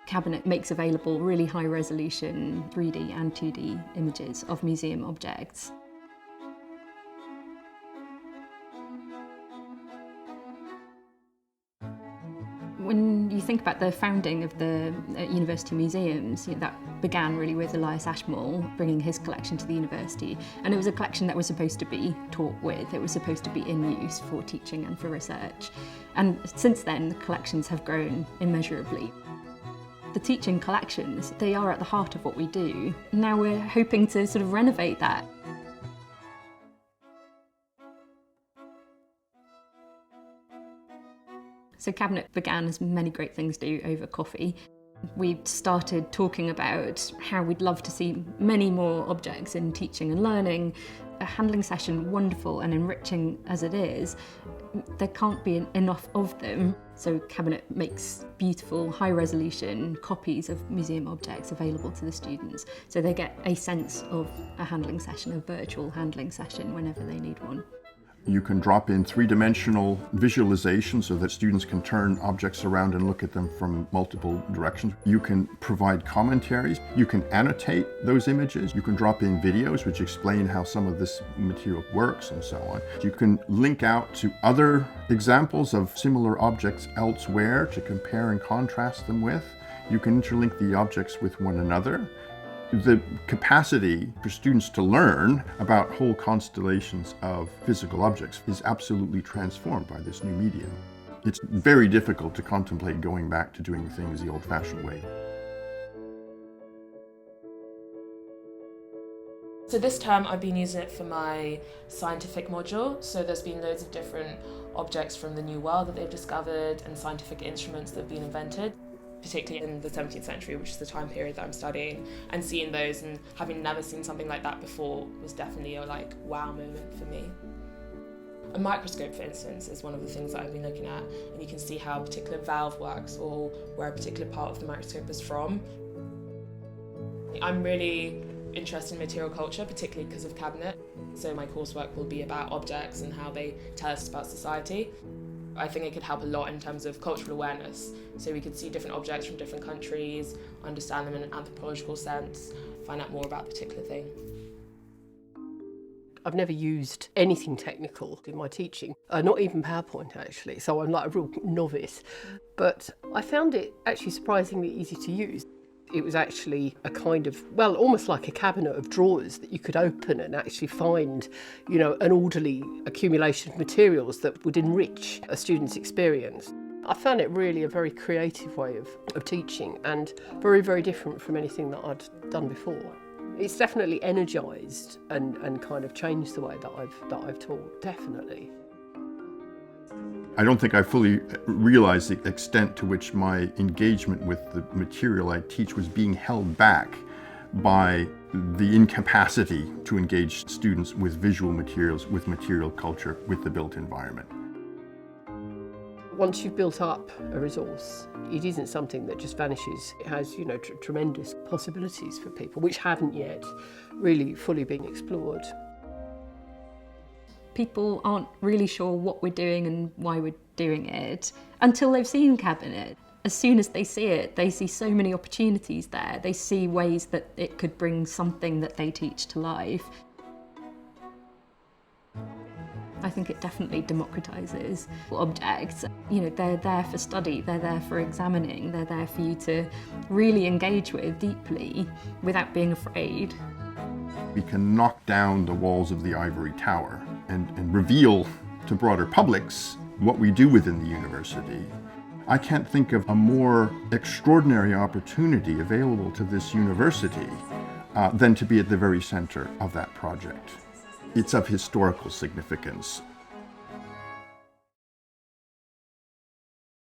Cabinet makes available really high-resolution 3D and 2D images of museum objects. When you think about the founding of the university museums, that began really with Elias Ashmole bringing his collection to the university, and it was a collection that was supposed to be taught with, it was supposed to be in use for teaching and for research. And since then, the collections have grown immeasurably. The teaching collections, they are at the heart of what we do. Now we're hoping to sort of renovate that. So Cabinet began, as many great things do, over coffee. We started talking about how we'd love to see many more objects in teaching and learning. A handling session, wonderful and enriching as it is, there can't be enough of them. So Cabinet makes beautiful, high-resolution copies of museum objects available to the students, so they get a sense of a handling session, a virtual handling session, whenever they need one. You can drop in three-dimensional visualization so that students can turn objects around and look at them from multiple directions. You can provide commentaries. You can annotate those images. You can drop in videos which explain how some of this material works and so on. You can link out to other examples of similar objects elsewhere to compare and contrast them with. You can interlink the objects with one another. The capacity for students to learn about whole constellations of physical objects is absolutely transformed by this new medium. It's very difficult to contemplate going back to doing things the old-fashioned way. So this term I've been using it for my scientific module, so there's been loads of different objects from the New World that they've discovered and scientific instruments that have been invented, particularly in the 17th century, which is the time period that I'm studying, and seeing those and having never seen something like that before was definitely a wow moment for me. A microscope, for instance, is one of the things that I've been looking at, and you can see how a particular valve works or where a particular part of the microscope is from. I'm really interested in material culture, particularly because of Cabinet, so my coursework will be about objects and how they tell us about society. I think it could help a lot in terms of cultural awareness, so we could see different objects from different countries, understand them in an anthropological sense, find out more about a particular thing. I've never used anything technical in my teaching, not even PowerPoint actually, so I'm like a real novice. But I found it actually surprisingly easy to use. It was actually a kind of, well, almost like a cabinet of drawers that you could open and actually find, an orderly accumulation of materials that would enrich a student's experience. I found it really a very creative way of teaching and very, very different from anything that I'd done before. It's definitely energised and kind of changed the way that I've taught, definitely. I don't think I fully realized the extent to which my engagement with the material I teach was being held back by the incapacity to engage students with visual materials, with material culture, with the built environment. Once you've built up a resource, it isn't something that just vanishes. It has, tremendous possibilities for people, which haven't yet really fully been explored. People aren't really sure what we're doing and why we're doing it until they've seen Cabinet. As soon as they see it, they see so many opportunities there. They see ways that it could bring something that they teach to life. I think it definitely democratises objects. They're there for study, they're there for examining, they're there for you to really engage with deeply without being afraid. We can knock down the walls of the ivory tower and reveal to broader publics what we do within the university. I can't think of a more extraordinary opportunity available to this university than to be at the very center of that project. It's of historical significance.